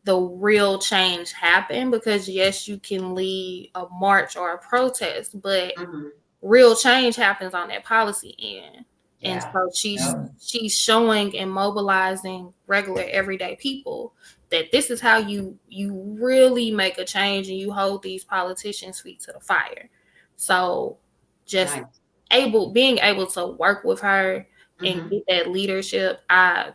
the real change happen. Because yes, you can lead a march or a protest, but real change happens on that policy end. And so she's showing and mobilizing regular everyday people that this is how you really make a change, and you hold these politicians' feet to the fire. So just being able to work with her and get that leadership, I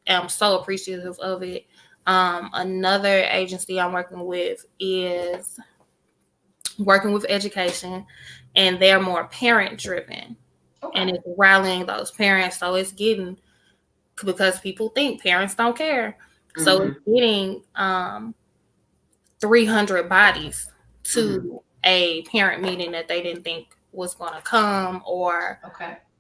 am so appreciative of it. Another agency I'm working with is working with education, and they're more parent driven. And it's rallying those parents. So it's getting, because people think parents don't care. So it's getting 300 bodies to a parent meeting that they didn't think was going to come, or,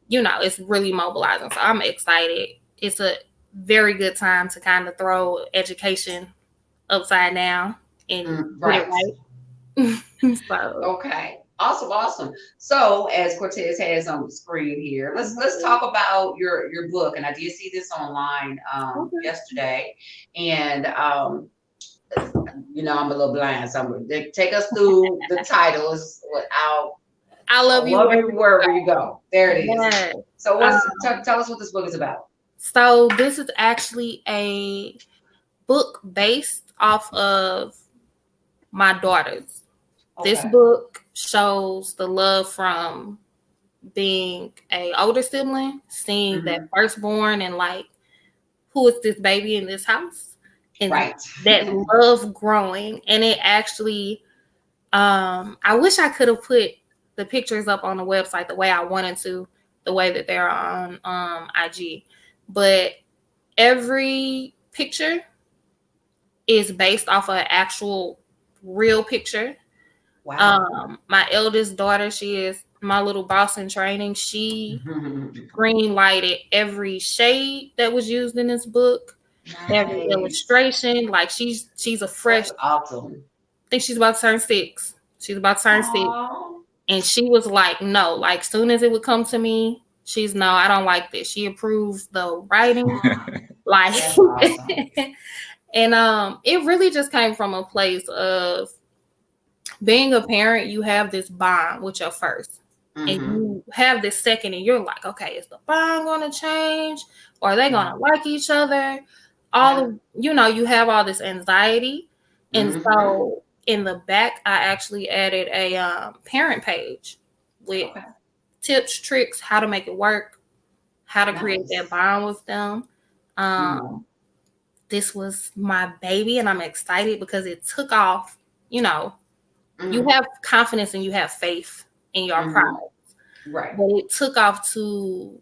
you know, it's really mobilizing. So I'm excited. It's a very good time to kind of throw education upside down and put it right. So. Awesome. So as Cortez has on the screen here, let's talk about your book. And I did see this online yesterday. And I'm a little blind, so I'm gonna take us through the titles without I love you wherever you go. There it is. Yes. So tell us what this book is about. So this is actually a book based off of my daughters. Okay. This book shows the love from being a older sibling, seeing that firstborn and like, who is this baby in this house? And that love growing. And it actually, I wish I could have put the pictures up on the website the way I wanted to, the way that they're on IG. But every picture is based off of an actual real picture. Wow. My eldest daughter, she is my little boss in training. She green lighted every shade that was used in this book. Nice. Every illustration. Like she's a fresh. That's awesome. I think she's about to turn 6. She's about to turn 6. And she was like, no, like soon as it would come to me, she's no, I don't like this. She approved the writing. Like awesome. And it really just came from a place of being a parent. You have this bond with your first. And you have this second, and you're like, okay, is the bond going to change? Or are they going to like each other? You have all this anxiety. And so in the back, I actually added a parent page with tips, tricks, how to make it work, how to create that bond with them. This was my baby, and I'm excited because it took off. You have confidence and you have faith in your product. Right. But it took off to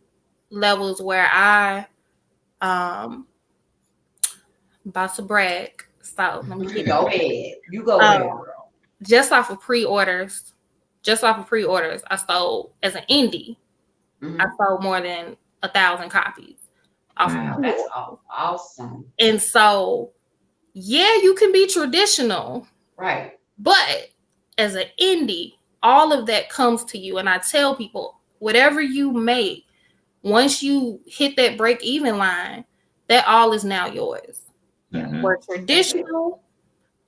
levels where I about to brag. So let me go ahead. You go ahead, girl. Just off of pre-orders, I sold as an indie. I sold more than 1,000 copies. That's awesome. And so, yeah, you can be traditional. Right. But as an indie, all of that comes to you. And I tell people, whatever you make, once you hit that break-even line, that all is now yours. Where traditional,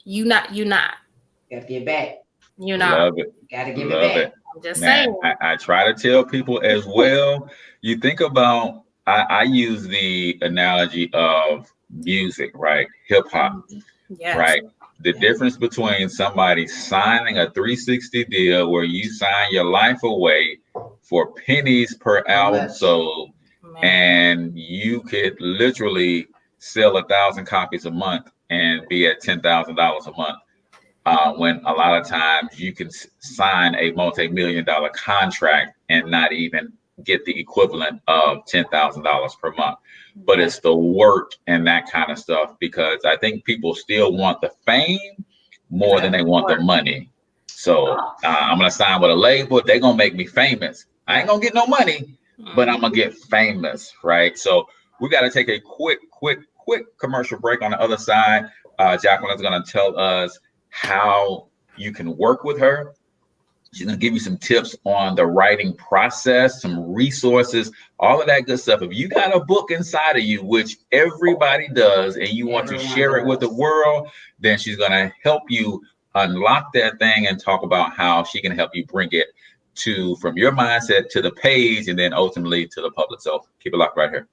you not. You gotta get back. You know. Love it. Gotta give it back. I'm just saying. I try to tell people as well. You think about, I use the analogy of music, right? Hip hop, right? The difference between somebody signing a 360 deal where you sign your life away for pennies per album sold, and you could literally sell 1,000 copies a month and be at $10,000 a month. When a lot of times you can sign a multi-million-dollar contract and not even get the equivalent of $10,000 per month. But it's the work and that kind of stuff, because I think people still want the fame more than they want the money. So I'm going to sign with a label. They're going to make me famous. I ain't going to get no money, but I'm going to get famous, right? So we got to take a quick commercial break. On the other side, Jacqueline is going to tell us how you can work with her. She's going to give you some tips on the writing process, some resources, all of that good stuff. If you got a book inside of you, which everybody does, and you want to share it with the world, then she's going to help you unlock that thing and talk about how she can help you bring it from your mindset to the page and then ultimately to the public. So keep it locked right here.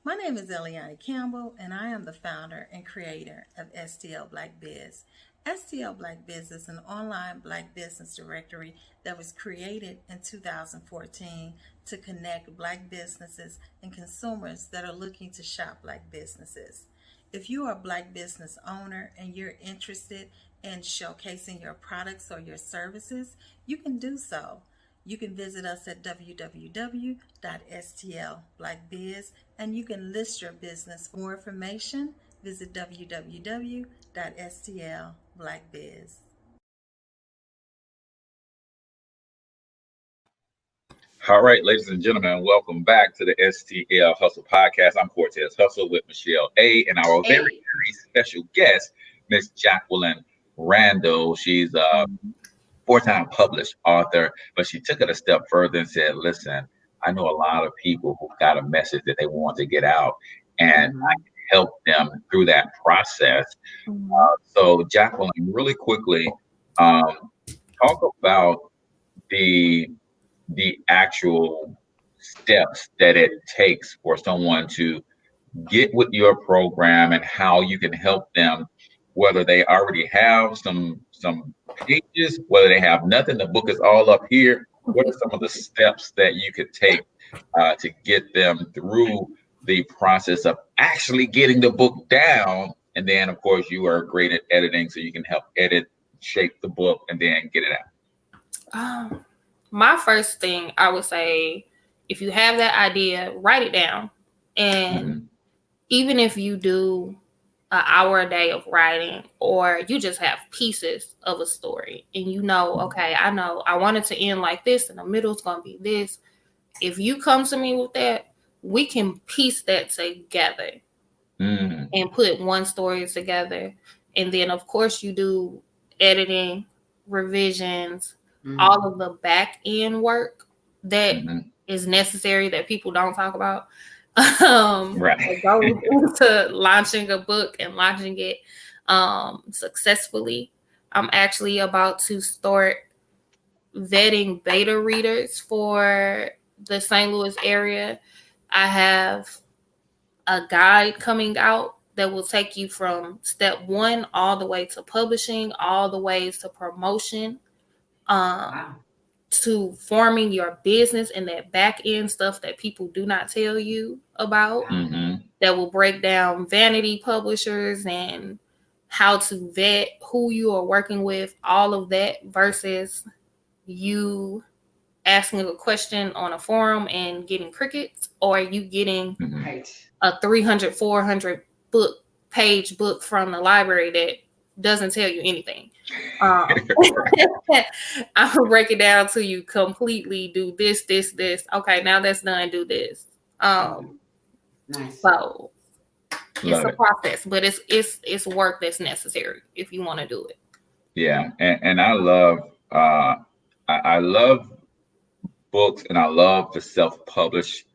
My name is Eliana Campbell, and I am the founder and creator of STL Black Biz. STL Black Biz is an online Black business directory that was created in 2014 to connect Black businesses and consumers that are looking to shop Black businesses. If you are a Black business owner and you're interested in showcasing your products or your services, you can do so. You can visit us at www.stlblackbiz, and you can list your business. For more information, visit www.stlblackbiz. All right, ladies and gentlemen, welcome back to the STL Hustle Podcast. I'm Cortez Hustle with Michelle A. and our very, very special guest, Miss Jacquelyn Randle. She's 4-time published author, but she took it a step further and said, listen, I know a lot of people who got a message that they want to get out, and I can help them through that process. So Jacqueline, really quickly, talk about the actual steps that it takes for someone to get with your program and how you can help them, whether they already have some pages, whether they have nothing. The book is all up here. What are some of the steps that you could take to get them through the process of actually getting the book down? And then, of course, you are great at editing, so you can help edit, shape the book, and then get it out. My first thing I would say, if you have that idea, write it down. And even if you do an hour a day of writing, or you just have pieces of a story and you know, okay, I know I want it to end like this and the middle is going to be this. If you come to me with that, we can piece that together and put one story together. And then, of course, you do editing, revisions, all of the back end work that is necessary that people don't talk about. Right. Go into launching a book and launching it successfully. I'm actually about to start vetting beta readers for the St. Louis area. I have a guide coming out that will take you from step 1 all the way to publishing, all the way to promotion, to forming your business and that back end stuff that people do not tell you about, that will break down vanity publishers and how to vet who you are working with, all of that, versus you asking a question on a forum and getting crickets, or you getting a 300, 400 page book from the library that doesn't tell you anything. I'm gonna break it down to you completely. Do this. Okay, now that's done. Do this. Nice. So it's a process, but it's work that's necessary if you want to do it. Yeah, and I love I love books, and I love the self-publish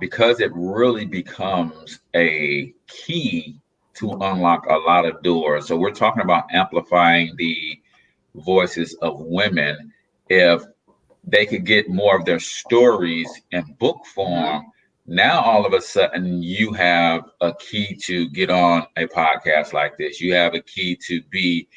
because it really becomes a key to unlock a lot of doors. So we're talking about amplifying the voices of women. If they could get more of their stories in book form, now all of a sudden you have a key to get on a podcast like this. You have a key to be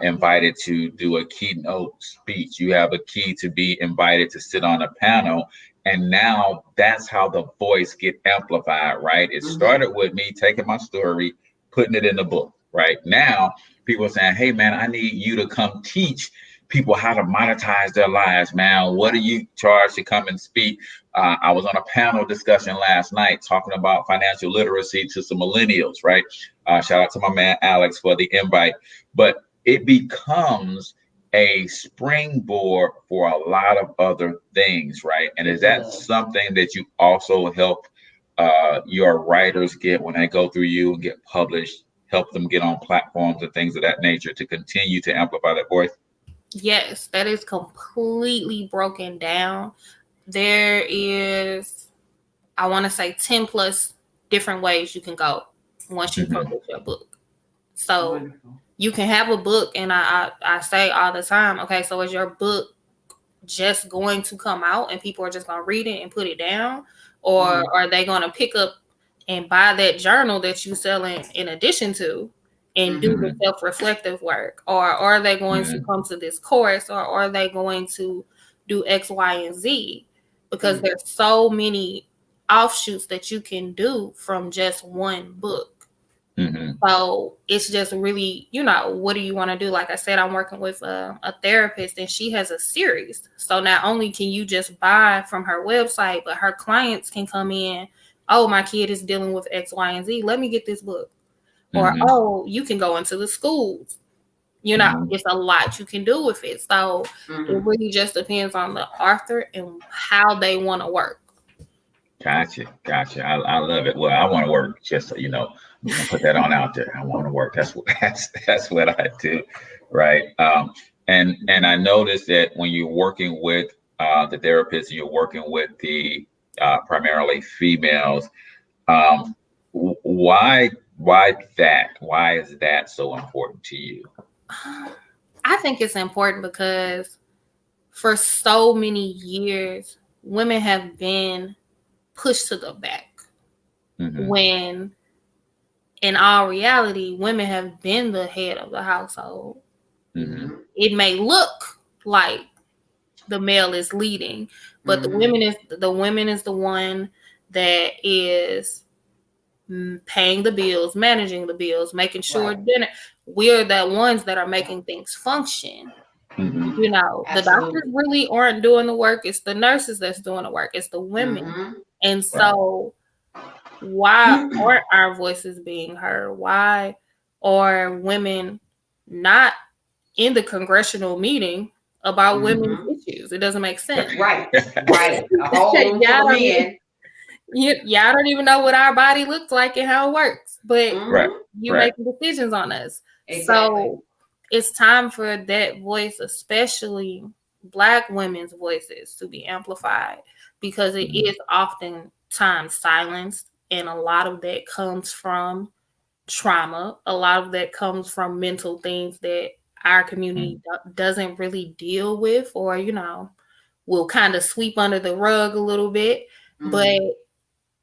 invited to do a keynote speech. You have a key to be invited to sit on a panel. And now that's how the voice get amplified, right? It started with me taking my story, putting it in the book, right? Now people are saying, hey man, I need you to come teach people how to monetize their lives, man. What do you charge to come and speak? I was on a panel discussion last night talking about financial literacy to some millennials, right? Shout out to my man Alex for the invite. But it becomes a springboard for a lot of other things, right? And is that something that you also help your writers get when they go through you and get published, help them get on platforms and things of that nature to continue to amplify their voice? Yes, that is completely broken down. There is, I want to say 10 plus different ways you can go once you publish your book. So you can have a book, and I say all the time, okay, so is your book just going to come out and people are just going to read it and put it down? Or are they going to pick up and buy that journal that you selling in addition to and do the self-reflective work? Or are they going to come to this course? Or are they going to do X, Y, and Z? Because there's so many offshoots that you can do from just one book. So it's just really, what do you want to do? Like I said, I'm working with a therapist, and she has a series. So not only can you just buy from her website, but her clients can come in. Oh, my kid is dealing with X, Y, and Z. Let me get this book. Or, oh, you can go into the schools. It's a lot you can do with it. So it really just depends on the author and how they want to work. Gotcha. I love it. Well, I want to work, just so you know. I'm gonna put that on out there. I want to work. That's what I do, right? And I noticed that when you're working with the therapist, you're working with the primarily females. Why that? Why is that so important to you? I think it's important because for so many years, women have been pushed to the back. When in all reality, women have been the head of the household. It may look like the male is leading, but the women is the one that is paying the bills, managing the bills, making sure dinner. We're the ones that are making things function. You know, the doctors really aren't doing the work. It's the nurses that's doing the work. It's the women. And so why aren't our voices being heard? Why are women not in the congressional meeting about women's issues? It doesn't make sense. Right. A whole room full of men. Y'all don't even know what our body looks like and how it works, but you're making decisions on us. Exactly. So it's time for that voice, especially Black women's voices, to be amplified, because it is oftentimes silenced, and a lot of that comes from trauma. A lot of that comes from mental things that our community doesn't really deal with, or, you know, will kind of sweep under the rug a little bit. But,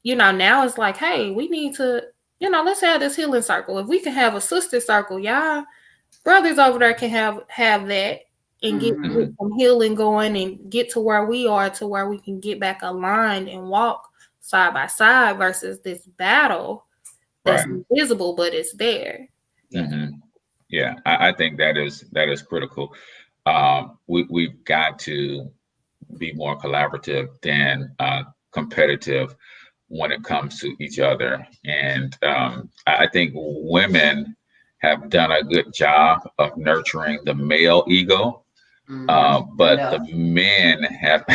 you know, now it's like, hey, we need to, you know, let's have this healing circle. If we can have a sister circle, y'all brothers over there can have that and get some healing going and get to where we are, to where we can get back aligned and walk side by side versus this battle that's invisible, but it's there. Yeah, I think that is critical. We've got to be more collaborative than competitive when it comes to each other. And I think women have done a good job of nurturing the male ego, but the men have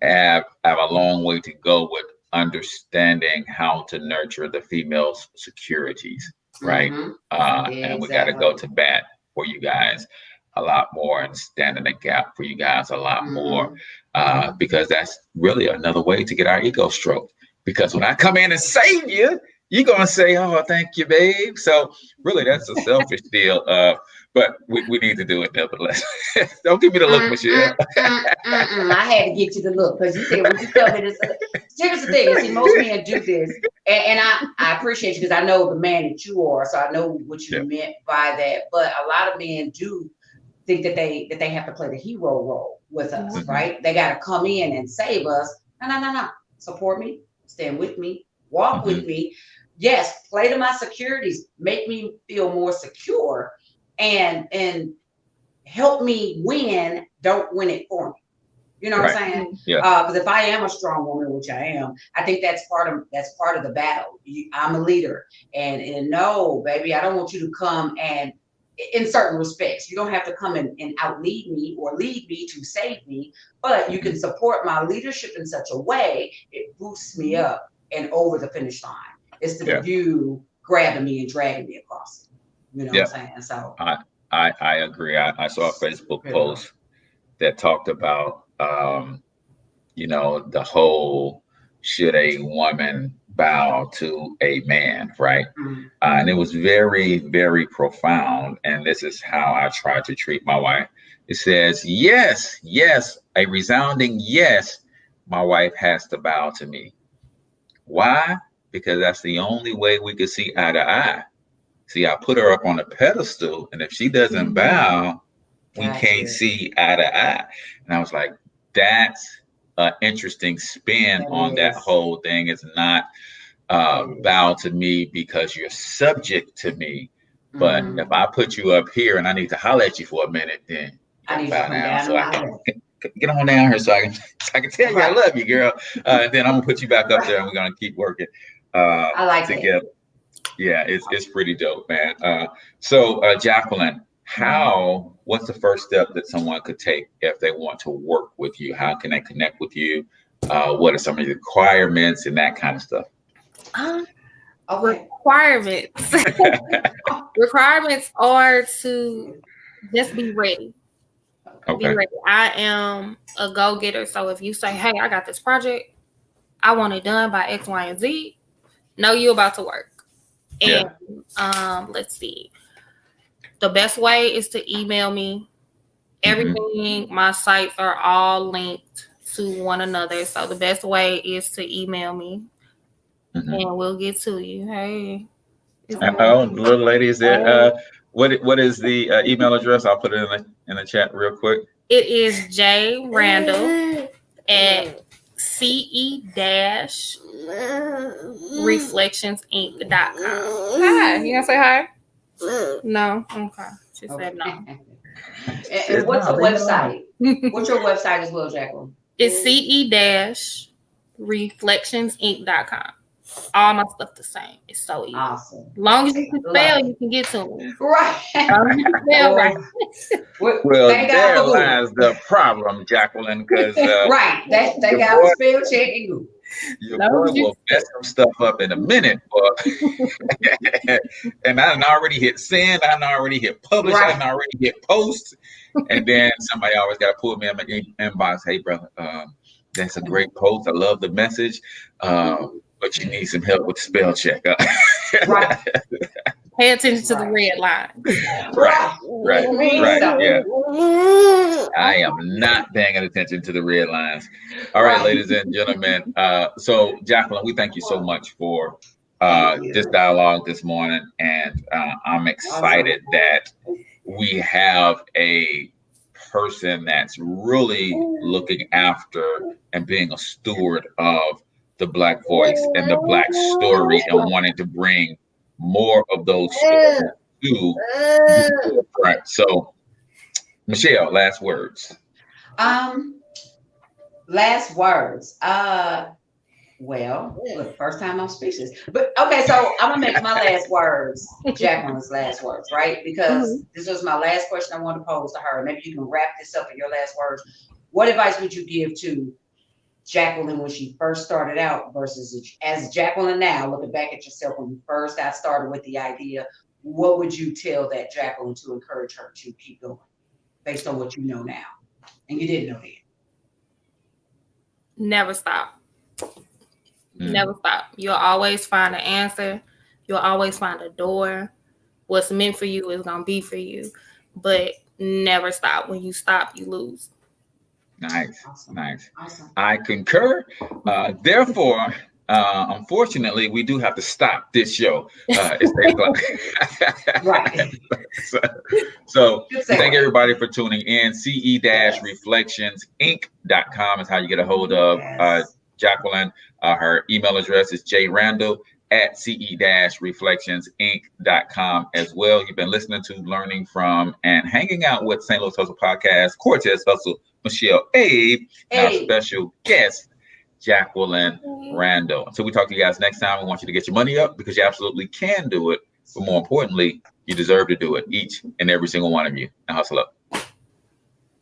have a long way to go with understanding how to nurture the female's securities, right? And we got to go to bat for you guys a lot more and stand in the gap for you guys a lot more, because that's really another way to get our ego stroked. Because when I come in and save you, you're going to say, oh, thank you, babe. So really, that's a selfish deal. But we need to do it nevertheless. Don't give me the look, Michelle. I had to get you the look, because you said, when you come in, here's the thing. See, most men do this. And I appreciate you, because I know the man that you are. So I know what you meant by that. But a lot of men do think that they have to play the hero role with us, right? They got to come in and save us. No. Support me. Stand with me. Walk with me. Yes, play to my securities. Make me feel more secure, and help me win. Don't win it for me. You know what I'm saying? Yeah. Because if I am a strong woman, which I am, I think that's part of the battle. I'm a leader, and no, baby, I don't want you to come and, in certain respects, you don't have to come and outlead me or lead me to save me, but you can support my leadership in such a way it boosts me up and over the finish line, instead of you grabbing me and dragging me across it. You know what I'm saying? So I agree. I saw a Facebook post that talked about you know, the whole should a woman bow to a man, right? And it was very, very profound. And this is how I try to treat my wife. It says, yes, a resounding yes, my wife has to bow to me. Why? Because that's the only way we can see eye to eye. See, I put her up on a pedestal, and if she doesn't bow, we can't see eye to eye. And I was like, that's an interesting spin on that whole thing. It's not bow to me because you're subject to me. But if I put you up here and I need to holler at you for a minute, then I need bow down so I can get on down here, so I can tell you I love you, girl. And then I'm gonna put you back up there, and we're gonna keep working together. Yeah, it's pretty dope, man. So Jacqueline, what's the first step that someone could take if they want to work with you? How can they connect with you? What are some of the requirements and that kind of stuff? Okay. Requirements are to just be ready. Okay. Be ready. I am a go-getter. So if you say, hey, I got this project, I want it done by X, Y, and Z, know you about to work. And let's see. The best way is to email me. Everything, my sites are all linked to one another. So the best way is to email me and we'll get to you. Hey. Oh, the little lady is there. What is the email address? I'll put it in the chat real quick. It is Randall at ce-reflectionsinc.com. Hi. You gonna say hi? No? Okay. She said no. And what's the website? What's your website as well, Jacqueline? It's ce-reflectionsinc.com. All my stuff the same. It's so easy. Awesome. Long as you can spell, you can get to me. Right. Long as you can spell right. Well, there lies the problem, Jacqueline, because right. They got a spell check and Google. Your boy will mess some stuff up in a minute, but and I done already hit send, I done already hit publish, I done already hit post, and then somebody always got to pull me in my inbox. Hey, brother, that's a great post. I love the message, but you need some help with the spell check. Right. Pay attention to the red line. Right. Yeah. I am not paying attention to the red lines. All right, ladies and gentlemen. So, Jacqueline, we thank you so much for this dialogue this morning. And I'm excited that we have a person that's really looking after and being a steward of the Black voice and the Black story and wanting to bring more of those stories to the front. So, Michelle, last words. Last words. Well, look, first time I'm speechless. But okay, so I'm gonna make my last words Jacqueline's last words, right? Because this was my last question I wanted to pose to her. Maybe you can wrap this up in your last words. What advice would you give to Jacqueline when she first started out versus as Jacqueline now, looking back at yourself when you first got started with the idea? What would you tell that Jacqueline to encourage her to keep going based on what you know now and you didn't know then? Never stop. Never stop. You'll always find an answer. You'll always find a door. What's meant for you is gonna be for you, but never stop. When you stop, you lose. Nice. Awesome. Nice. Awesome. I concur. Therefore, unfortunately, we do have to stop this show. It's 8 o'clock. Right. So thank everybody for tuning in. ce-reflectionsinc.com is how you get a hold of Jacqueline. Her email address is jrandle@ce-reflectionsinc.com as well. You've been listening to, learning from, and hanging out with St. Louis Hustle Podcast, Cortez Hustle, Michelle Abe, and our special guest, Jacqueline Randall. Until we talk to you guys next time, we want you to get your money up because you absolutely can do it. But more importantly, you deserve to do it, each and every single one of you. Now hustle up.